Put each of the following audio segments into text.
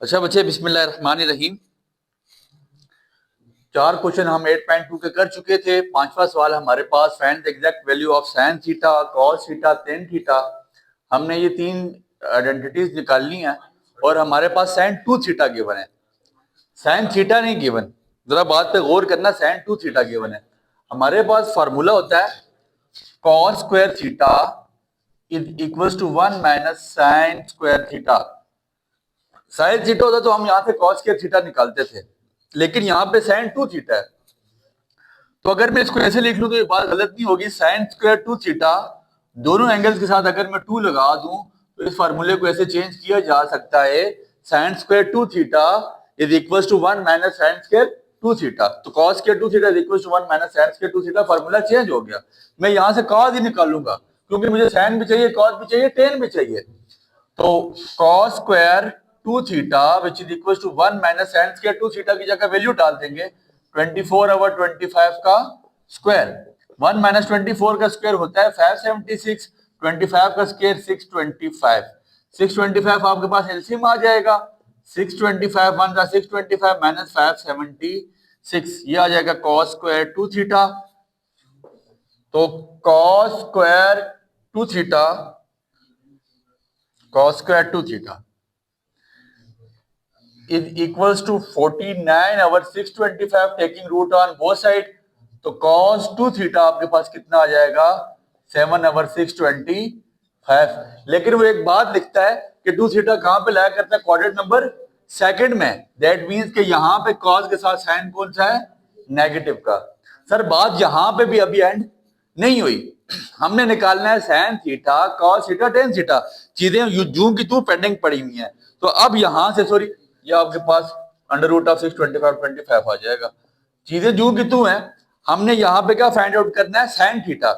अच्छा बच्चे, बिस्मिल्लाहिर्रहमानिर्रहीम। 4 क्वेश्चन हम 8.2 के कर चुके थे। 5वां सवाल हमारे पास, find the exact value of sine theta, cos theta, tan theta. हमने ये 3 आइडेंटिटीज निकालनी है और हमारे पास साइन 2 थीटा गिवन है, साइन थीटा नहीं गिवन। जरा बात पे गौर करना, साइन 2 थीटा गिवन है। हमारे पास फार्मूला होता है cos square theta is equal to 1 minus sine square theta. Sine theta होता तो हम यहां से कॉस स्क्वायर थीटा निकालते थे, लेकिन यहां पे साइन 2 थीटा है, तो अगर मैं इसको ऐसे लिख लूं तो ये बात गलत नहीं होगी। साइन स्क्वायर 2 थीटा, दोनों एंगल्स के साथ अगर मैं 2 लगा दूं तो इस फार्मूले को ऐसे चेंज किया जा सकता है, sine square 2 theta is equal to 1 minus sine square 2 theta. तो cos square 2 theta is equal to 1 minus sine square 2 theta, formula change हो गया। मैं यहां से कॉस ही निकालूंगा क्योंकि मुझे साइन भी चाहिए, कॉस भी चाहिए, टेन भी चाहिए। तो cos square 2 theta which is equal to 1 minus sine square 2 theta की जगह वैल्यू डाल देंगे 24/25 का स्क्वायर। 1 माइनस 24 का स्क्वायर होता है 576, 25 का स्क्वायर 625। 625 आपके पास एलसीएम आ जाएगा। 625 1 का 625 माइनस 576, ये आ जाएगा cos स्क्वायर 2 थीटा। तो cos square 2 theta, cos square 2 theta is equals to 49/625 taking root on both side। तो cos 2 थीटा आपके पास कितना आ जाएगा 7/625। लेकिन वो एक बात लिखता है कि 2 थीटा कहां पे लाया करता है, क्वाड्रेंट नंबर सेकंड में। दैट मींस कि यहां पे cos के साथ साइन कौन सा है, नेगेटिव का। सर बात यहां पे भी अभी एंड नहीं हुई, हमने निकालना है sine theta, cos theta, tan theta. चीजें जू की तू पेंडिंग पड़ी हुई हैं। तो अब यहां से सॉरी, ये आपके पास अंडर रूट ऑफ 625 आ जाएगा। चीजें जू की तू हैं। हमने यहाँ पे क्या फाइंड आउट करना है, साइन थीटा।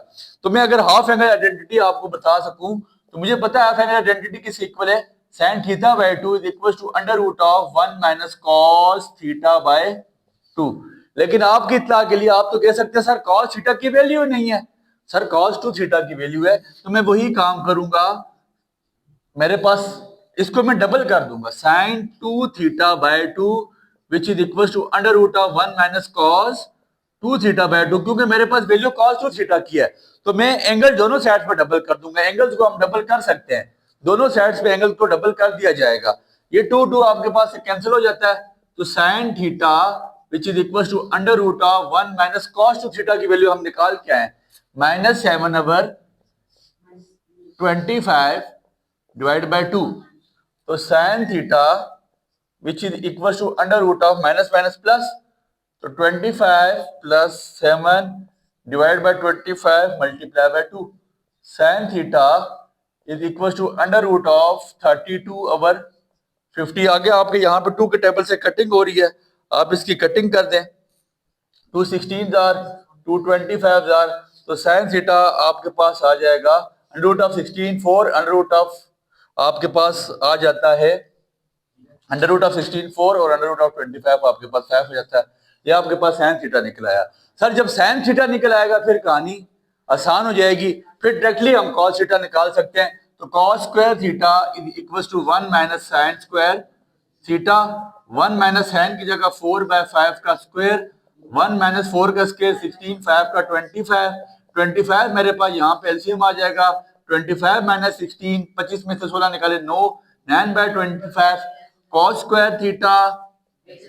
तो मैं अगर हाफ एंगल आइडेंटिटी आपको बता सकूं तो मुझे पता है हाफ एंगल आइडेंटिटी किस इक्वल है, sine theta by 2 is equal to under root of 1 minus cos theta by 2। लेकिन आपकी इत्तला के लिए आप तो कह सकते हैं सर कॉस थीटा की वैल्यू नहीं है, सर cos 2 थीटा की वैल्यू है। तो मैं वही काम करूंगा, मेरे पास इसको मैं डबल कर दूंगा, sine 2 theta by 2 which is equal to under root of 1 minus cos 2 theta by 2। क्योंकि मेरे पास वैल्यू cos 2 थीटा की है तो मैं एंगल दोनों साइड पर डबल कर दूंगा। एंगल्स को हम डबल कर सकते हैं, दोनों साइड्स पे एंगल को डबल कर दिया जाएगा। ये 2 आपके पास से कैंसिल हो जाता है। तो sine theta which is equal to under root of 1 minus cos 2 theta की वैल्यू हम निकाल के आए, -7/25 डिवाइड बाय 2। तो sine theta which is equal to under root of minus minus plus, तो 25 plus 7 divide by 25 multiply by 2। Sine theta is equal to under root of 32/50। आगे आपके यहाँ पे 2 के टेबल से कटिंग हो रही है, आप इसकी कटिंग कर दें। 2 16 2 25। तो साइन थीटा आपके पास आ जाएगा under root of 16 4, under root of आपके पास आ जाता है अंडर रूट ऑफ 16 4 और अंडर रूट ऑफ 25 आपके पास 5 हो जाता है। ये आपके पास साइन थीटा निकल आया। सर जब साइन थीटा निकल आएगा फिर कहानी आसान हो जाएगी, फिर डायरेक्टली हम कॉस थीटा निकाल सकते हैं। तो cos square theta is equal to 1 minus sine square theta. 1 minus sine की जगह 4/5 का स्क्वायर, 1 माइनस 4 का स्क्वायर 16, 5 का 25। 25 मेरे पास यहाँ पे एलसीएम आ जाएगा, 25 माइनस 16, 25 में से 16 निकाले 9, 9/25 cos स्क्वायर थीटा।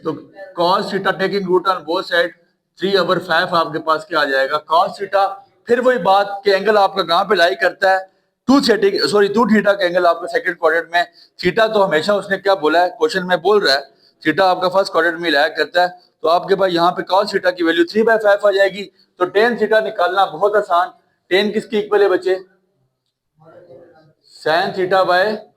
तो cos theta taking root on both side 3/5 आपके पास क्या आ जाएगा cos थीटा। फिर वही बात कि एंगल आपका कहां पे लाई करता है, 2 थीटा का एंगल आपका सेकंड क्वाड्रेंट में। थीटा तो हमेशा उसने क्या बोला है, क्वेश्चन में बोल रहा है थीटा आपका फर्स्ट क्वाड्रेंट में लाया करता है। तो आपके पास यहाँ पे cos थीटा की वैल्यू 3/5 आ जाएगी। तो टेन थीटा निकालना बहुत आसान। टेन किसकी इक्वल है बच्चे, sign theta bye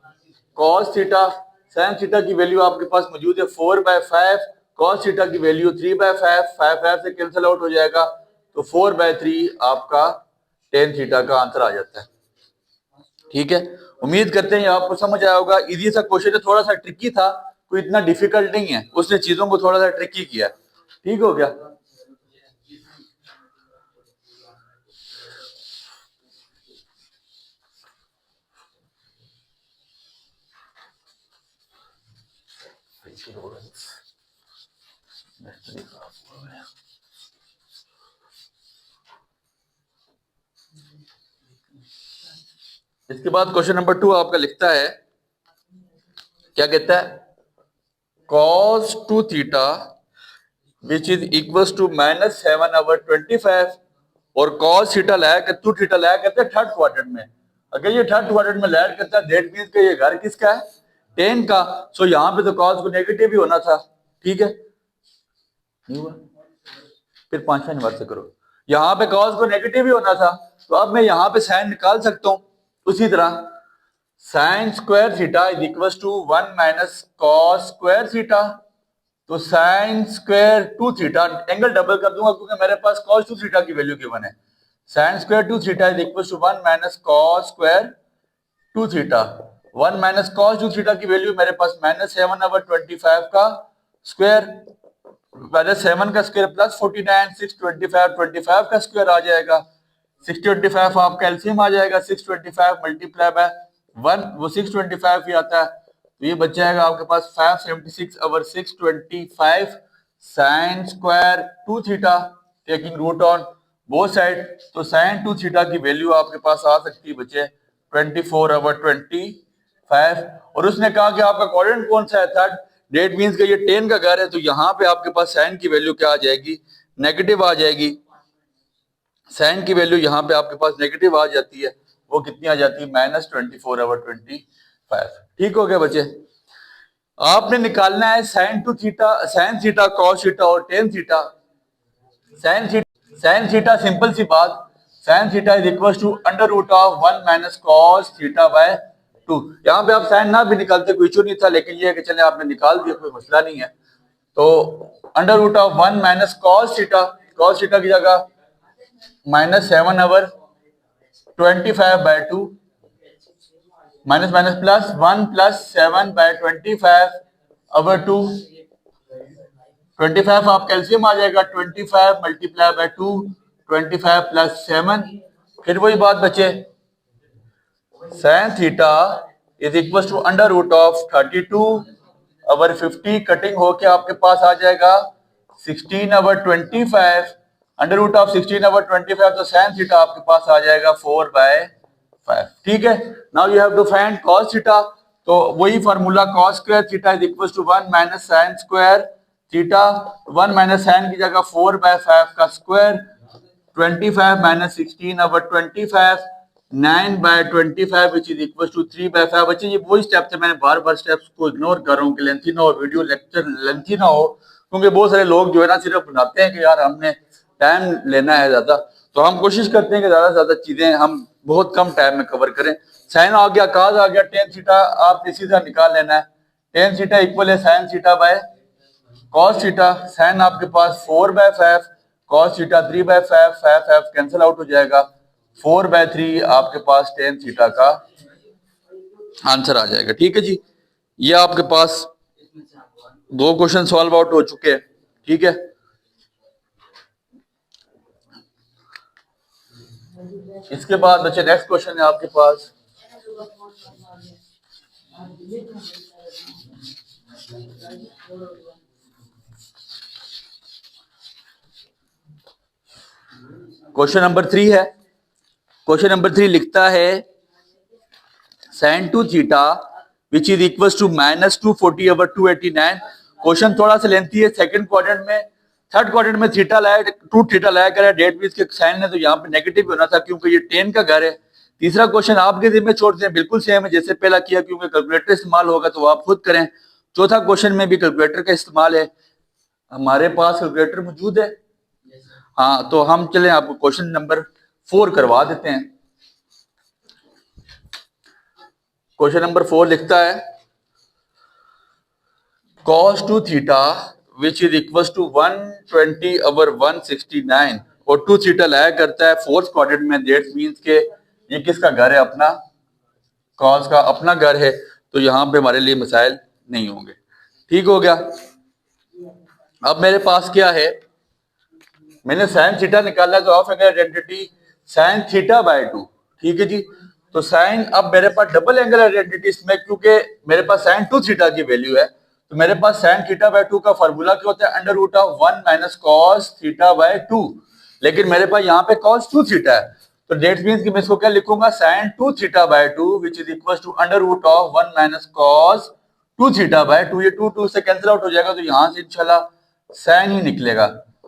cos theta. Sine theta की वैल्यू आपके पास मौजूद है 4/5, cos थीटा की वैल्यू 3/5, 5 से कैंसिल आउट हो जाएगा। तो 4/3 आपका टेन थीटा का आंसर आ जाता है। ठीक है, उम्मीद करते हैं आपको समझ आया होगा। इजी सा क्वेश्चन है, थोड़ा सा ट्रिकी था, कोई इतना डिफिकल्ट नहीं है, उसने चीजों को थोड़ा सा ट्रिकी किया। ठीक हो गया। इसके बाद क्वेश्चन नंबर 2 आपका लिखता है, क्या कहता है, cos 2 theta which is equal to -7/25 और cos थीटा लाया कर 2 थीटा लाया करते हैं थर्ड क्वाड्रेंट में। अगर ये थर्ड क्वाड्रेंट में लैंड करता है दैट मींस कि ये घर किसका है, tan का। सो यहाँ पे तो cos को नेगेटिव ही होना था, ठीक है, नहीं हुआ, फिर 5वां नंबर से करो। यहाँ पे cos को नेगेटिव ही होना था, तो अब मैं यहाँ पे साइन निकाल सकता हूँ। उसी तरह sine square theta is equal to 1 minus cos square theta. तो sine square 2 theta, angle double कर दूंगा क्योंकि मेरे पास cos 2 थीटा की वैल्यू गिवन है। Sine square 2 theta is equal to 1 minus cos square 2 theta. 1 minus cos 2 theta की value मेरे पास -7/25 का स्क्वायर, -7 का स्क्वायर प्लस 49, 625, 25 का स्क्वायर आ जाएगा। 625 आपका एलसीएम आ जाएगा, 625 मल्टीप्लाई बाय 1 वो 625 ही आता है, तो ये बच जाएगा आपके पास 576/625 sine square 2 theta taking root on both side. तो साइन 2 थीटा की वैल्यू आपके पास आ सकती है बच्चे 24/25। और उसने कहा कि आपका क्वाड्रेंट कौन सा है, थर्ड, डेट मींस कि ये tan का घर है, तो यहाँ पे आपके पास साइन की वैल्यू क्या आ जाएगी, नेगेटिव आ जाएगी। साइन की वैल्यू यहाँ पे आपके पास नेगेटिव आ जाती है, वो कितनी आ जाती है, -24/25। ठीक हो गया बच्चे। आपने निकालना है sine 2 theta, sine theta, cos theta और tan theta. Sine theta simple सी बात, sine theta is equal to √1 minus cos theta by 2। यहाँ पे आप साइन ना भी निकालते कोई इशू नहीं था, लेकिन ये है कि चले आपने निकाल दिया, कोई मसला नहीं है। तो √1 माइनस कॉस थीटा की जगह -7/25/2 माइनस माइनस प्लस 1 प्लस 7/25/2। 25 आप कैल्सियम आ जाएगा, 25 मल्टीप्लाई बाय 2, 25 प्लस 7। फिर वही बात बचे, sine theta is equal to √32/50 cutting होके आपके पास आ जाएगा 16/25। √16/25 तो साइन थीटा आपके पास आ जाएगा 4/5। ठीक है, now you have to find cos theta. तो वही formula cos square theta is equal to 1 minus sine square theta. 1 minus sine की जगह 4/5 का square, 25 minus 16/25, 9/25 which is equal to 3/5। बच्चे ये वही स्टेप थे, मैंने बार बार स्टेप्स को इग्नोर कर रहा हूँ कि लेंथी ना हो, वीडियो लेक्चर लेंथी ना हो, क्योंकि बहुत सारे लोग जो है ना सिर्फ बनाते हैं कि यार हमने टाइम लेना है ज्यादा, तो हम कोशिश करते हैं कि ज्यादा से ज्यादा चीजें हम बहुत कम टाइम में कवर करें। साइन आ गया, काज आ गया, टेन थीटा आप इसी तरह निकाल लेना है। टेन थीटा इक्वल है sine theta by cos theta. Sine आपके पास 4/5, कॉस थीटा 3/5, 5 कैंसिल आउट हो जाएगा, 4/3 आपके पास टेन थीटा का आंसर आ जाएगा। ठीक है जी, ये आपके पास 2 क्वेश्चन सॉल्व आउट हो चुके हैं। ठीक है, इसके बाद बच्चे नेक्स्ट क्वेश्चन है आपके पास, क्वेश्चन नंबर 3 है। क्वेश्चन नंबर 3 लिखता है sine 2 theta which is equal to -240/289। Question थोड़ा सा लेंथी है। सेकंड क्वाड्रेंट में, थर्ड क्वाड्रेंट में थीटा लाया, 2 थीटा लाया करा, डेट मींस के साइन है तो यहाँ पे नेगेटिव होना था क्योंकि ये टेन का घर है। तीसरा क्वेश्चन आपके जिम्मे छोड़ते हैं, बिल्कुल सेम है जैसे पहला किया, क्योंकि कैलकुलेटर इस्तेमाल होगा तो आप खुद करें। चौथा क्वेश्चन में भी कैलकुलेटर का इस्तेमाल है, हमारे पास कैलकुलेटर मौजूद है। हाँ, तो हम चलें आपको क्वेश्चन नंबर 4 करवा देते हैं। क्वेश्चन नंबर 4 लिखता है cos 2 theta which is equal to 120/169 और 2 थीटा लाया करता है फोर्थ क्वाड्रेंट में, दैट मींस के ये किसका घर है, अपना cos का अपना घर है, तो यहाँ पे हमारे लिए मसाइल नहीं होंगे। ठीक हो गया। अब मेरे पास क्या है, मैंने साइन थीटा निकाला है, तो of angle identity sign theta by 2। ठीक है जी, तो साइन, अब मेरे पास डबल एंगल आइडेंटिटी इसमें, क्योंकि मेरे पास साइन 2 थीटा की वैल्यू है, तो मेरे पास साइन थीटा बाय 2 का फार्मूला क्या होता है, under root of 1 minus cos theta by 2। लेकिन मेरे पास यहाँ पे कॉस 2 थीटा है, तो डेट मीन्स कि मैं इसको क्या लिखूंगा, sine 2 theta by 2 which is equal to under root of 1 minus cos 2 theta by 2। ये 2 से कैंसिल आउट हो जाएगा, तो यहाँ से इंशाल्लाह साइन ही निकलेगा।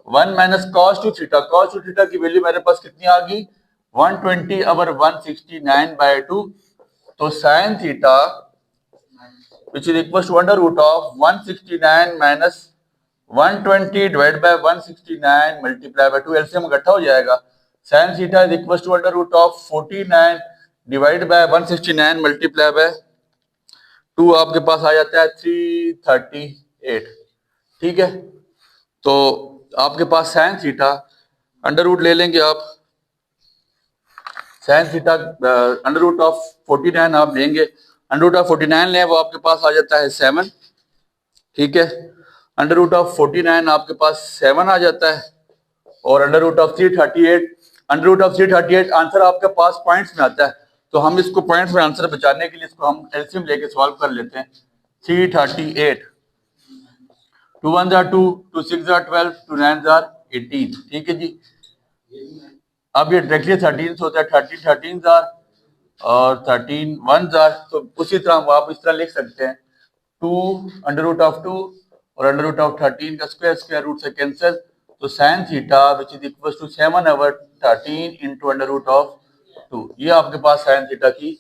1 minus cos 2 theta, cos 2 theta की वैल्यू मेरे पास कितनी आ गई, 120 ओवर 169 बाय 2। तो sine theta which is equals to under root of 169 minus 120 divided by 169 multiply by 2, LCM इकट्ठा हो जाएगा। sin theta is equals to under root of 49 divided by 169 multiply by 2, आपके पास आ जाता है 338। ठीक है, तो आपके पास sin थीटा अंडर रूट ले लेंगे आप, sin theta under root of 49 आप लेंगे, अंडर रूट ऑफ 49 लें वो आपके पास आ जाता है 7। ठीक है, अंडर रूट ऑफ 49 आपके पास 7 आ जाता है, और under root of 338, under root of 338 answer आपके पास पॉइंट्स में आता है, तो हम इसको पॉइंट्स में आंसर बचाने के लिए इसको हम एलसीएम लेके सॉल्व कर लेते हैं। 338, 2 1 जार 2, 2 6 जार 12, 2 9 जार 18। ठीक है जी, अब ये डायरेक्टली 13 से होता है, 13 13 जार और 13 1 जार, तो उसी तरह आप इस तरह लिख सकते हैं 2 अंडर रूट ऑफ 2 और अंडर रूट ऑफ 13 का स्क्वायर, स्क्वायर रूट से कैंसिल, तो sine theta which is equal to 7 over 13 into under root of 2, ये आपके पास साइन थीटा की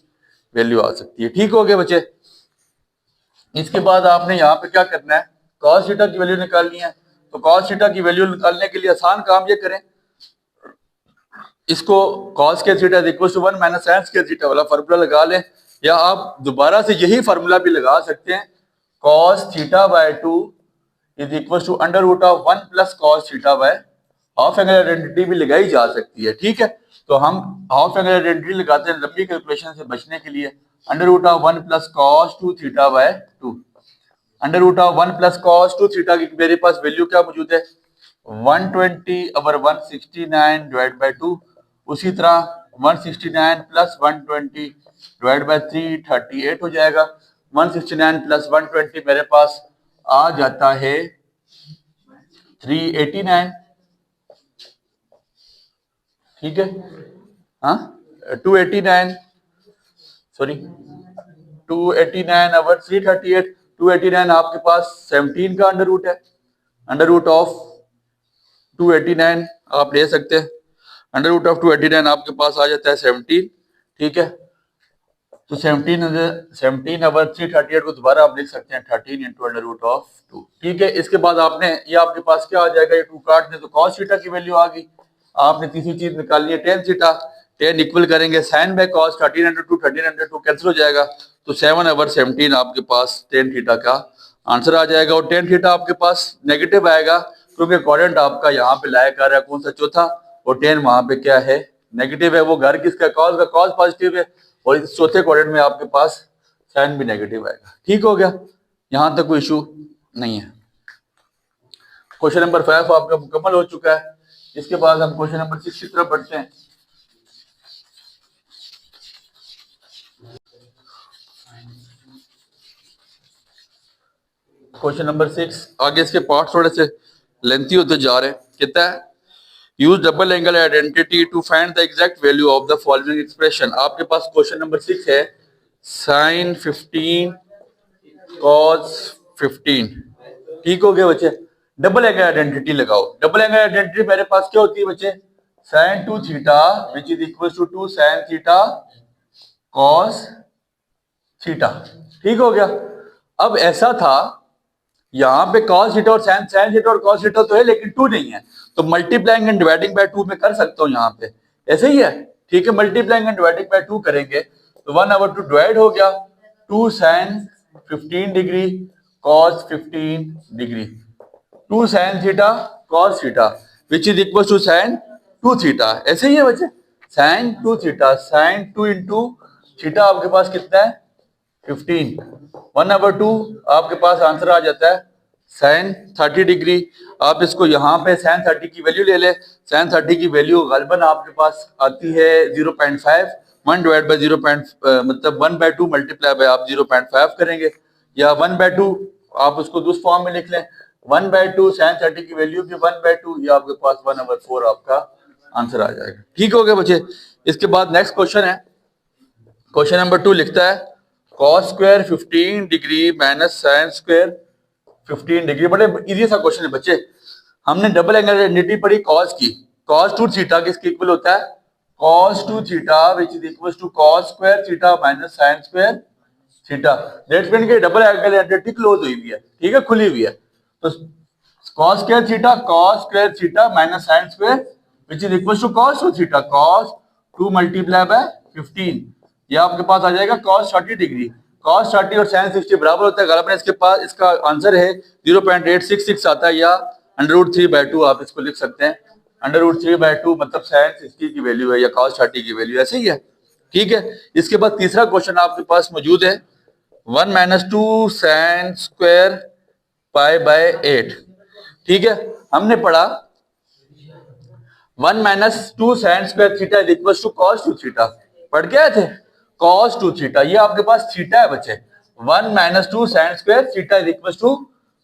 वैल्यू आ सकती है। ठीक हो गया बच्चे, इसके बाद आपने यहाँ पे क्या करना है, कॉस थीटा की वैल्यू निकालनी है। तो कॉस थीटा की वैल्यू निकालने के लिए आसान काम ये करें, इसको cos के theta equal to 1 minus sin के थीटा वाला फार्मूला लगा लें, या आप दोबारा से यही फार्मूला भी लगा सकते हैं, cos theta by 2 is equal to under root of 1 plus cos theta by half angle identity भी लगाई जा सकती है। ठीक है, तो हम हाफ एंगल आइडेंटिटी लगाते हैं लंबी कैलकुलेशन से बचने के लिए, under root of 1 plus cos 2 theta by 2, under root of 1 plus cos 2 theta की मेरे पास वैल्यू क्या मौजूद है, 120 ओवर 169 डिवाइड बाय 2, उसी तरह 169 प्लस 120 डिवाइड बाय 338 हो जाएगा। 169 प्लस 120 मेरे पास आ जाता है 389। ठीक है, हाँ 289, सॉरी 289 ओवर 338, 289 आपके पास 17 का अंडर रूट है, अंडर रूट ऑफ 289 आप ले सकते हैं, अंडर रूट ऑफ 289 आपके पास आ जाता है 17। ठीक है, तो 17 ओवर 338 को दोबारा आप लिख सकते हैं 13 इंटू अंडर रूट ऑफ 2। ठीक है, इसके बाद आपने ये आपके पास क्या आ जाएगा, ये 2 काट दें तो cos थीटा की वैल्यू आ गई। आपने तीसरी चीज निकालनी है tan थीटा, tan इक्वल करेंगे sin बाय cos, 1300 कैंसिल हो जाएगा, तो 7 ओवर 17 आपके पास tan थीटा का आंसर आ जाएगा। और tan थीटा आपके पास नेगेटिव आएगा क्योंकि क्वाड्रेंट आपका यहाँ पे लाया कर रहा है कौन सा, चौथा, और tan वहां पे क्या है, नेगेटिव है। वो घर किसका, cos का, cos पॉजिटिव है, और इस चौथे क्वाड्रेंट में आपके पास साइन भी नेगेटिव आएगा। ठीक हो गया, यहां तक कोई इशू नहीं है। क्वेश्चन नंबर 5 आपका मुकम्मल हो चुका है। इसके बाद हम क्वेश्चन नंबर 6 की तरफ बढ़ते हैं। क्वेश्चन नंबर 6, आगे इसके पार्ट थोड़े से लेंथी होते जा रहे हैं। कहता है use double angle identity to find the exact value of the following expression. आपके पास क्वेश्चन नंबर 6 है sin 15 cos 15। ठीक हो गया बच्चे, डबल एंगल आइडेंटिटी लगाओ। डबल एंगल आइडेंटिटी मेरे पास क्या होती है बच्चे, sin 2 theta which is equal to 2 sin theta cos theta. ठीक हो गया, अब ऐसा था यहाँ पे cos थीटा और sin थीटा और cos थीटा तो है लेकिन 2 नहीं है, तो मल्टीप्लाइंग एंड डिवाइडिंग बाय 2 में कर सकता हूँ यहाँ पे, ऐसे ही है। ठीक है, मल्टीप्लाइंग एंड डिवाइडिंग बाय 2 करेंगे तो 1/2 डिवाइड हो गया, 2 sin 15 degree cos 15 degree, 2 sin theta cos theta which is equal to sin 2 theta. ऐसे ही है बच्चे, sin 2 theta, sin 2 into theta आपके पास कितना है 15, 1/2 आपके पास आंसर आ जाता है sin 30 डिग्री। आप इसको यहाँ पे sin 30 की वैल्यू ले ले, sin 30 की वैल्यू गालिबन आपके पास आती है 0.5, 1 डिवाइड बाय 0. मतलब 1/2 मल्टीप्लाई बाय आप 0.5 करेंगे, या 1/2 आप उसको उस फॉर्म में लिख लें 1/2 sin 30 की वैल्यू भी 1/2, ये आपके पास 1/4 आपका आंसर आ जाएगा। ठीक हो गया बच्चे। इसके बाद नेक्स्ट क्वेश्चन है, क्वेश्चन नंबर 2 लिखता है cos square 15 degree minus sin square 15 degree. बड़े इजी सा क्वेश्चन है बच्चे। हमने डबल एंगल आइडेंटिटी पढ़ी कॉस की, cos 2 थीटा किसके इक्वल होता है, cos 2 theta which is equal to cos square theta minus sin square theta. That's mean कि डबल एंगल आइडेंटिटी क्लोज हुई हुई है, ठीक है, खुली हुई है। तो cos square theta minus sin square which is equal to cos 2 theta, cos 2 multiply by 15, ये आपके पास आ जाएगा cos 30 डिग्री। cos 30 और sin 60 बराबर होता है, गलत इसके पास इसका आंसर है 0.866 आता है, या √3/2 आप इसको लिख सकते हैं। √3/2 मतलब sin 60 की वैल्यू है या cos 30 की वैल्यू, ऐसे ही है। ठीक है। इसके बाद तीसरा क्वेश्चन आपके पास मौजूद है 1 - 2 sin स्क्वायर पाई बाय 8। ठीक है, हमने पढ़ा 1 - 2 sin square theta is equal to cos 2 theta, पढ़ के आए थे cos 2 थीटा, ये आपके पास थीटा है बच्चे। 1 - 2 sin square theta is equal to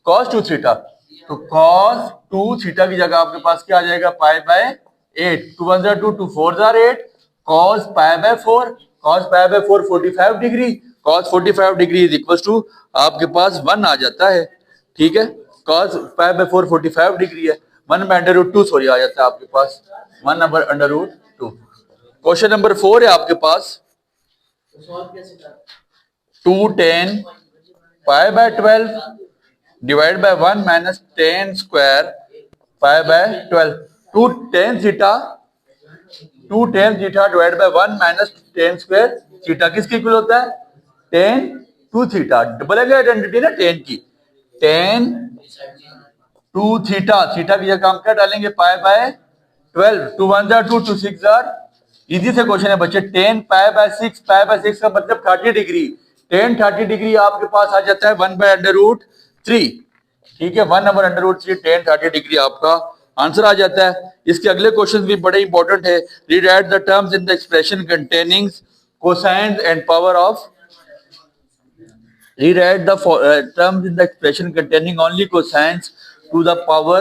cos 2 theta, तो cos 2 थीटा की जगह आपके पास क्या आ जाएगा, pi by 8, 2 1 2 2 4 8, cos pi by 4, cos pi by 4 45 degree, cos 45 degree is equal to आपके पास 1 आ जाता है। ठीक है, cos पाई बाय 4 45 डिग्री है, 1/√2 सॉरी आ जाता है आपके पास 1/√2। क्वेश्चन नंबर 4 है आपके पास 2 tan pi by 12 divide by 1 minus tan square pi by 12। 2 tan theta divide by 1 minus tan square theta किसके इक्वल होता है, tan 2 theta. Double angle identity ना tan की, tan 2 थीटा, थीटा की जगह हम क्या डालेंगे, पाई बाय 12, 2 1 2 2 6 इजी से क्वेश्चन है बच्चे। tan pi by 6, pi by 6 का मतलब 30 डिग्री, tan 30 डिग्री आपके पास आ जाता है 1/√3। ठीक है, 1/√3 tan 30 डिग्री आपका आंसर आ जाता है। इसके अगले क्वेश्चन भी बड़े इंपॉर्टेंट है, rewrite the terms in the expression containing cosine and power of, rewrite the terms in the expression containing only cosines to the power,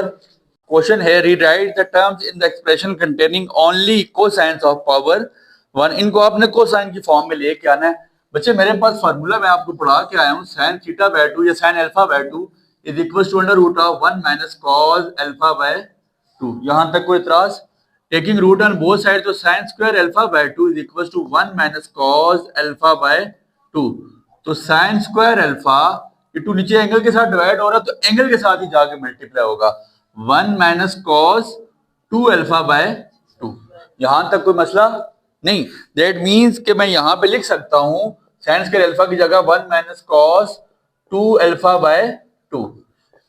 question है rewrite the terms in the expression containing only cosines of power 1। इनको आपने cosine की form में लेके आना है बच्चे। मेरे पास फार्मूला मैं आपको पढ़ा के आया हूँ, sin θ/2 या sin α/2 is equal to √1 minus cos α/2। यहां तक कोई इतराज, taking root on both side, तो sin square α/2 is equal to 1 minus cos α/2। तो साइन स्क्वायर अल्फा, ये 2 नीचे एंगल के साथ डिवाइड हो रहा है तो एंगल के साथ ही जाके मल्टीप्लाई होगा, 1 माइनस cos 2 α/2। यहां तक कोई मसला नहीं। दैट मींस कि मैं यहां पे लिख सकता हूं साइन स्क्वायर अल्फा की जगह 1 माइनस cos 2 α/2।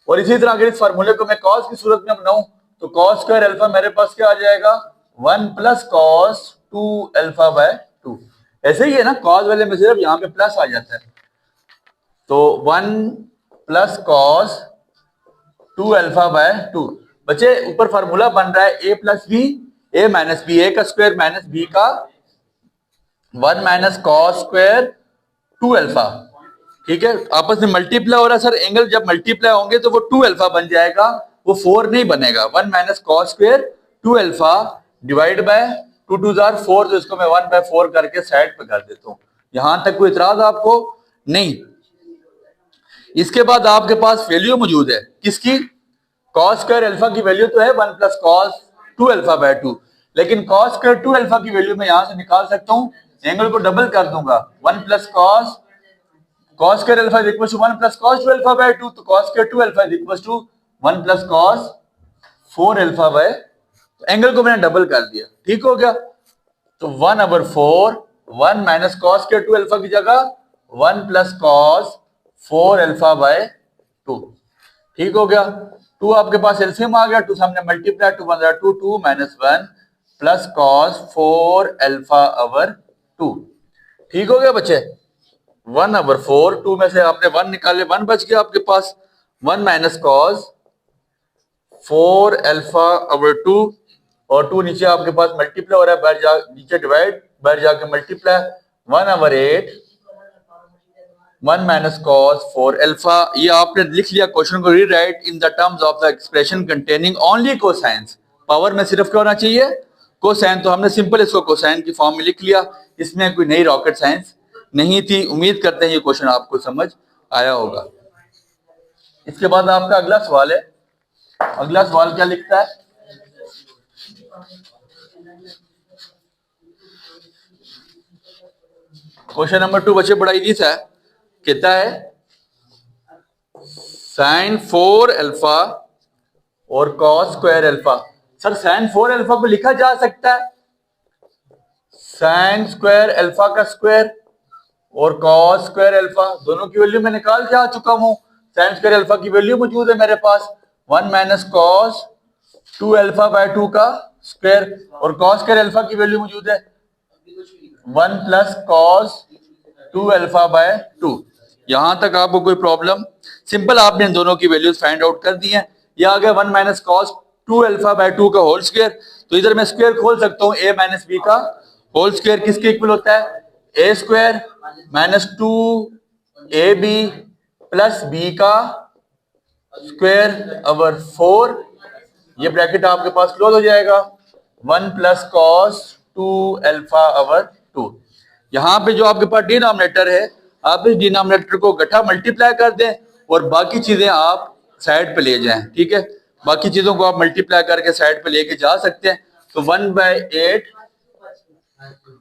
और इसी तरह अगर इस फार्मूले को मैं cos की सूरत में बनाऊं तो cos स्क्वायर अल्फा मेरे पास क्या आ जाएगा, 1 प्लस cos 2 α/2। ऐसे ही है ना, cos वाले में सिर्फ यहाँ पे प्लस आ जाता है, तो 1 प्लस cos 2 α/2। बच्चे ऊपर फार्मूला बन रहा है a plus B, a minus B, a का स्क्वायर माइनस बी का 1 माइनस cos स्क्वायर 2 अल्फा। ठीक है, आपस में मल्टीप्लाई हो रहा है सर, एंगल जब मल्टीप्लाई होंगे तो वो 2 अल्फा बन जाएगा, वो 4 नहीं बनेगा। 1 minus cos square 2 alpha divide by 2 2 4, तो इसको मैं 1/4 करके साइड पे कर देता हूँ। यहां तक कोई इतराज आपको नहीं। इसके बाद आपके पास वैल्यू मौजूद है किसकी, cos स्क्वायर अल्फा की वैल्यू तो है 1 प्लस cos 2 α/2, लेकिन cos स्क्वायर 2 अल्फा की वैल्यू मैं यहां से निकाल सकता हूं, एंगल को डबल कर दूंगा, 1 plus cos square alpha is equal to 1 plus cos 2 α/2, तो cos square 2 alpha is equal to 1 plus cos 4 α/2, angle को मैंने डबल कर दिया। ठीक हो गया, तो 1/4, 1 माइनस cos स्क्वायर 2 अल्फा की जगह 1 प्लस cos 4 α/2। ठीक हो गया, 2 आपके पास एलसीएम आ गया, 2 सामने मल्टीप्लाई, 2 1 2 2 माइनस 1 प्लस cos 4 α/2। ठीक हो गया बच्चे, 1/4, 2 में से आपने 1 निकाले, 1 बच गया आपके पास, 1 माइनस cos 4 α/2, और 2 नीचे आपके पास मल्टीप्लाई हो रहा है, बाहर जा नीचे डिवाइड, बाहर जाके मल्टीप्लाई, 1/8 1 माइनस कॉस 4 अल्फा। ये आपने लिख लिया, क्वेश्चन को rewrite in the terms of the expression containing only cosines. Power में सिर्फ क्या होना चाहिए, कोसाइन। तो हमने सिंपल इसको कोसाइन की फॉर्म में लिख लिया, इसमें कोई नई रॉकेट साइंस नहीं थी। उम्मीद करते हैं ये क्वेश्चन आपको समझ आया होगा। इसके बाद आपका अगला सवाल है। अगला सवाल क्या लिखता है, क्वेश्चन नंबर 2 बच्चे बड़ा इजी सा है। कहता है साइन 4 अल्फा और cos square alpha. Sir sine 4 alpha को लिखा जा सकता है साइन स्क्वायर अल्फा का स्क्वायर और कॉस स्क्वायर अल्फा, दोनों की वैल्यू मैं निकाल के आ चुका हूं। साइन स्क्वायर अल्फा की वैल्यू मौजूद है मेरे पास 1 माइनस कॉस 2 अल्फा बाय 2 का स्क्वायर, और कॉस स्क्वायर अल्फा की वैल्यू मौजूद है 1 प्लस कॉस 2 अल्फा बाय 2। यहां तक आपको कोई प्रॉब्लम? सिंपल, आपने इन दोनों की वैल्यूज फाइंड आउट कर दी हैं। यह आ गया 1 माइनस कॉस 2 अल्फा बाय 2 का होल स्क्वायर। तो इधर मैं स्क्वायर खोल सकता हूं, a माइनस बी का होल स्क्वायर किसके इक्वल होता है, a square minus 2 a b plus b का स्क्वायर ओवर 4। ये ब्रैकेट आपके पास क्लोज हो जाएगा 1 प्लस कॉस 2 अल्फा ओवर 2। यहां पे जो आपके पास डिनोमिनेटर है, आप इस डिनोमिनेटर को गठा मल्टीप्लाई कर दें और बाकी चीजें आप साइड पे ले जाएं। ठीक है, बाकी चीजों को आप मल्टीप्लाई करके साइड पे लेके जा सकते हैं। तो 1/8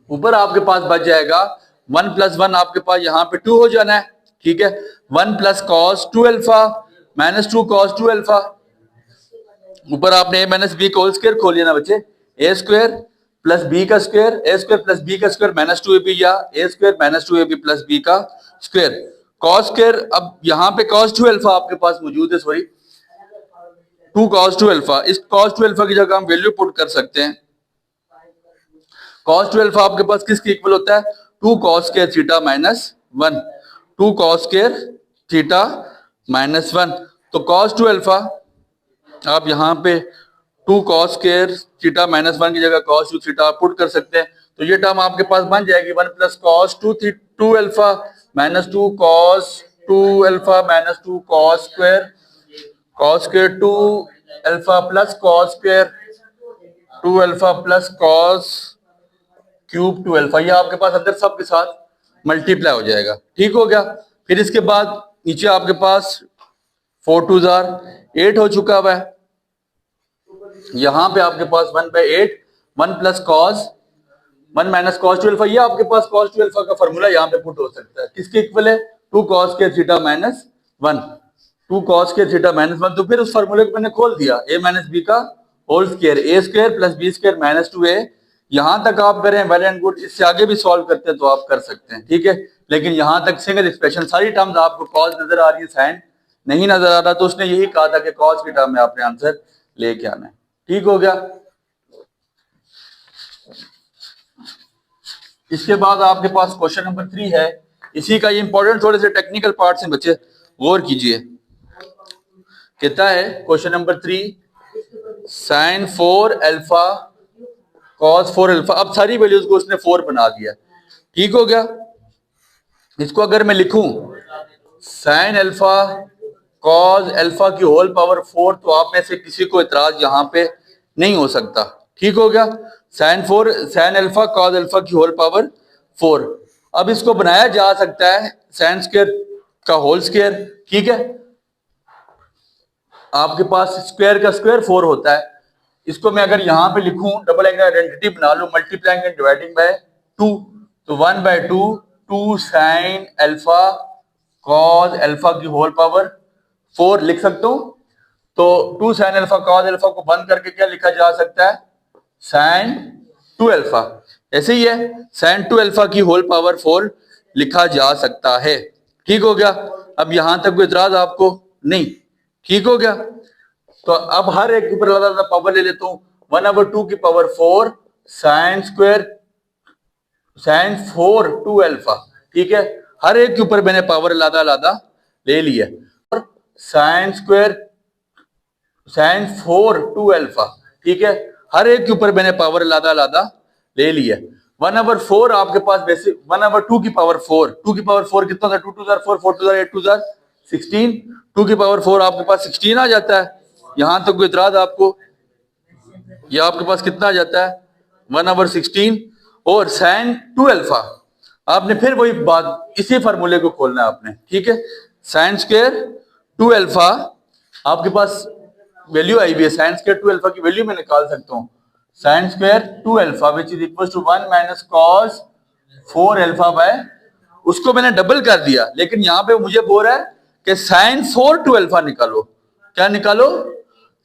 ऊपर आपके पास बच जाएगा 1 प्लस 1, आपके पास यहाँ पे 2 हो जाना है। ठीक है, 1 plus cos 2 alpha minus 2 cos 2 alpha. ऊपर आपने a माइनस बी का होल स्क्वायर खोल लिया ना बच्चे, ए स्क्वायर प्लस बी का square, a square plus b का स्क्वायर माइनस 2ab, या a square minus 2ab plus b का स्क्वायर कॉस स्क्वायर। अब यहाँ पे कॉस 2 अल्फा आपके पास मौजूद है, सॉरी 2 कॉस 2 अल्फा। इस कॉस 2 अल्फा की जगह हम वैल्यू पुट कर सकते हैं। कॉस 2 अल्फा आपके पास किसके इक्वल होता है, 2 cos square theta minus 1, 2 cos square theta minus 1। तो कॉस 2 अल्फा आप यहाँ पे 2 कॉस स्क्वायर थीटा माइनस 1 की जगह कॉस 2 थीटा पुट कर सकते हैं। तो ये टर्म आपके पास बन जाएगी 1 plus cos 2 alpha minus 2 cos 2 alpha minus 2 cos square 2 alpha plus cos square 2 alpha plus cos cube 2 alpha. ये आपके पास अंदर सब के साथ मल्टीप्लाई हो जाएगा। ठीक हो गया। फिर इसके बाद नीचे आपके पास 4 2 8 हो चुका हुआ है। यहां पे आपके पास 1/8 1 plus cos 1 minus cos 2 alpha. ये आपके पास कॉस 2 अल्फा का फॉर्मूला यहाँ पे पुट हो सकता है, किसके इक्वल है 2 cos square theta minus 1, 2 cos square theta minus 1। तो फिर उस फॉर्मूले को मैंने खोल दिया, a माइनस बी का whole square, a square plus b square minus 2a। यहां तक आप करें वेल एंड गुड, इससे आगे भी सॉल्व करते हैं तो आप कर सकते हैं। ठीक है, लेकिन यहां तक सिंगल एक्सप्रेशन सारी टर्म्स आपको कॉस नजर आ रही है, साइन नहीं नजर आ रहा, तो उसने यही कहा था कि कॉस की टर्म में आपने आंसर लेके आना है। ठीक हो गया। इसके बाद आपके पास क्वेश्चन नंबर 3 है। इसी का ये इंपॉर्टेंट थोड़े से टेक्निकल पार्ट से बच्चे गौर कीजिए। कहता है question number 3 sine 4 alpha cos 4 alpha. अब सारी वैल्यूज को उसने 4 बना दिया। ठीक हो गया। इसको अगर मैं लिखूं साइन अल्फा कॉस अल्फा की होल पावर 4, तो आप में से किसी को इतराज यहां पे नहीं हो सकता। ठीक हो गया। साइन अल्फा कॉस अल्फा की होल पावर 4। अब इसको बनाया जा सकता है साइन स्क्वायर का होल स्क्वायर। ठीक है, आपके पास स्क्वायर का स्क्वायर 4 होता है। इसको मैं अगर यहां पे लिखूं, डबल एंगल आइडेंटिटी बना लूं, मल्टीप्लाइंग एंड डिवाइडिंग बाय 2, तो 1/2 2 साइन अल्फा कॉस अल्फा की होल पावर 4 लिख सकता हूं। तो 2 साइन अल्फा कॉस अल्फा को बंद करके क्या लिखा जा सकता है, साइन 2 अल्फा। ऐसे ही है, साइन 2 अल्फा की होल पावर 4 लिखा जा सकता है। ठीक हो गया। अब यहां तक कोई इतराज आपको नहीं? ठीक हो गया। तो अब हर एक के ऊपर अलग पावर ले लेता हूं। 1/2 की power 4 sine square sine 4 2 alpha. ठीक है, हर एक के ऊपर मैंने पावर लादा ले लिया। Sine square sine 4 2 alpha. ठीक है, हर एक के ऊपर मैंने पावर लादा ले लिया। 1/4 आपके पास बेसिक 1/2 की पावर 4, 2 की पावर 4 कितना था, 2 2 4, 4 2 8 2 16, 2 की पावर 4 आपके पास 16 आ जाता है। यहां तक कोई इतराज आपको? ये आपके पास कितना आ जाता है 1/16 और sin 2 अल्फा। आपने फिर वही बात, इसी फार्मूले को खोलना है आपने, ठीक है। sin स्क्वायर 2 अल्फा आपके पास वैल्यू आई हुई है, sin स्क्वायर 2 अल्फा की वैल्यू मैं निकाल सकता हूँ। sin square 2 alpha which is equal to 1 minus cos 4 alpha by, उसको मैंने डबल कर दिया, लेकिन यहाँ पे मुझे बोल रहा है कि sin 4 2 अल्फा निकालो। क्या निकालो?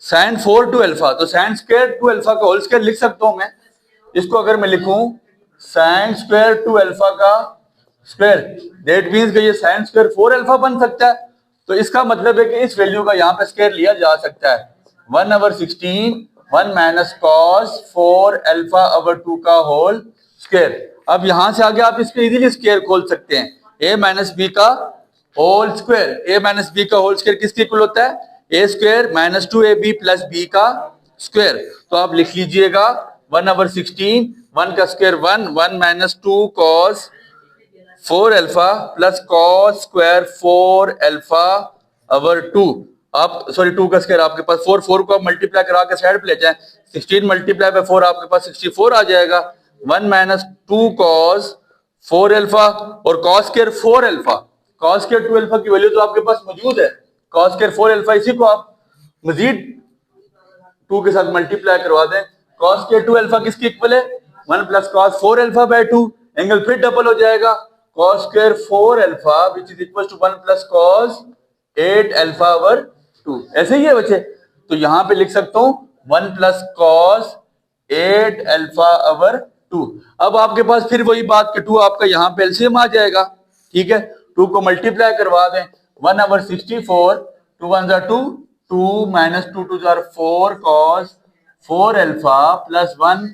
sin 4 2 alpha. तो sin स्क्वायर 2 अल्फा का होल स्क्वायर लिख सकता हूं मैं। इसको अगर मैं लिखूं sin स्क्वायर 2 अल्फा का स्क्वायर, दैट मींस कि ये sin स्क्वायर 4 अल्फा बन सकता है। तो इसका मतलब है कि इस वैल्यू का यहाँ पे स्क्वायर लिया जा सकता है। 1/16 1 माइनस cos 4 अल्फा ओवर 2 का होल स्क्वायर। अब यहां से आगे आप इसके इजीली स्क्वायर खोल सकते हैं, a माइनस बी का whole square. a minus B का होल स्क्वायर किसके इक्वल होता है? a square minus 2ab plus b का स्क्वायर। तो आप लिख लीजिएगा 1/16 1 का स्क्वायर 1 1 माइनस 2 cos 4 अल्फा plus cos square 4 alpha over 2। आप सॉरी 2 का स्क्वायर आपके पास 4 4 को आप मल्टीप्लाई करा के साइड पे ले जाएं, 16 मल्टीप्लाई बाय 4 आपके पास 64 आ जाएगा। 1 माइनस 2 cos 4 अल्फा और cos square 4 alpha, cos square 2 alpha की वैल्यू तो आपके पास मौजूद है। cos स्क्वायर 4 अल्फा, इसी को आप मजीद 2 के साथ मल्टीप्लाई करवा दें। cos स्क्वायर 2 अल्फा किसके इक्वल है? 1 plus cos 4 alpha by 2, angle फिर डबल हो जाएगा। cos square 4 alpha which is equal to 1 plus cos 8 alpha over 2। ऐसे ही है बच्चे, तो यहां पे लिख सकता हूं 1 प्लस cos 8 अल्फा ओवर 2। अब आपके पास फिर वही बात कि 2 आपका यहां पे एलसीएम आ जाएगा, ठीक है। 2 को मल्टीप्लाई करवा दें, 1/64 2 1 2 2 माइनस 2 2 4 cos 4 अल्फा प्लस 1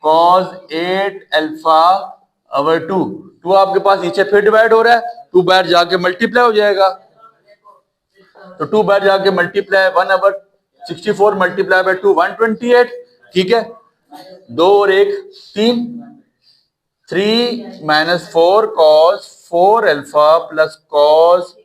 cos 8 अल्फा ओवर 2। 2 आपके पास नीचे फिर डिवाइड हो रहा है, 2 बाहर जाके मल्टीप्लाई हो जाएगा। तो 2 बाहर जाके मल्टीप्लाई 1/64 मल्टीप्लाई बाय 2 128, ठीक है। 2 और 1 3, 3 माइनस 4 cos 4 अल्फा प्लस cos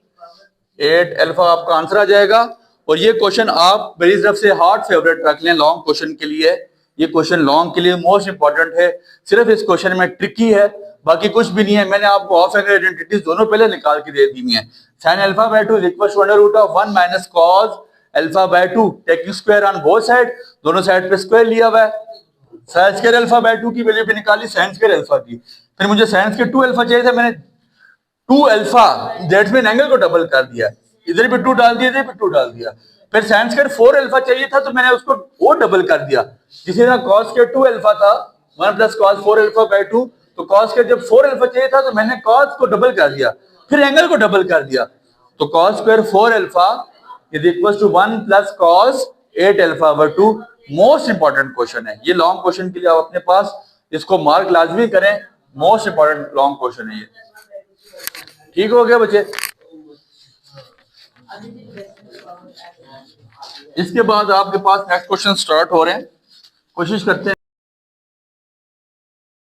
8 अल्फा आपका आंसर आ जाएगा। और ये क्वेश्चन आप मेरी तरफ से हार्ड फेवरेट रख लें लॉन्ग क्वेश्चन के लिए। ये क्वेश्चन लॉन्ग के लिए मोस्ट इंपॉर्टेंट है। सिर्फ इस क्वेश्चन में ट्रिकी है, बाकी कुछ भी नहीं है। मैंने आपको ऑफ एंगल आइडेंटिटीज दोनों पहले निकाल के दे दी है। sin alpha by 2 is equal to under root of 1 minus cos alpha by 2, taking square on both side, दोनों साइड पे स्क्वायर लिया हुआ है। sin स्क्वायर अल्फा बाय 2 की वैल्यू भी निकाली sin स्क्वायर अल्फा की, फिर मुझे sin स्क्वायर 2 अल्फा चाहिए था, मैंने 2 अल्फा दैट मीन एंगल को डबल कर दिया, इधर भी 2 डाल दिया, इधर भी 2 डाल दिया। फिर sin स्क्वायर 4 अल्फा चाहिए था, तो मैंने उसको और डबल कर दिया। जिसी तरह cos स्क्वायर 2 अल्फा था 1 प्लस cos 4 अल्फा बाय 2, तो cos स्क्वायर जब 4 अल्फा चाहिए था, तो मैंने cos को डबल कर दिया, फिर एंगल को डबल कर दिया। तो cos square 4 alpha is equal to 1 plus cos 8 alpha over 2। Most important question है ये, लॉन्ग क्वेश्चन के लिए आप अपने पास इसको मार्क लाजमी करें। मोस्ट इंपॉर्टेंट लॉन्ग क्वेश्चन है ये, ठीक हो गया बच्चे। इसके बाद आपके पास नेक्स्ट क्वेश्चन स्टार्ट हो रहे हैं, कोशिश करते हैं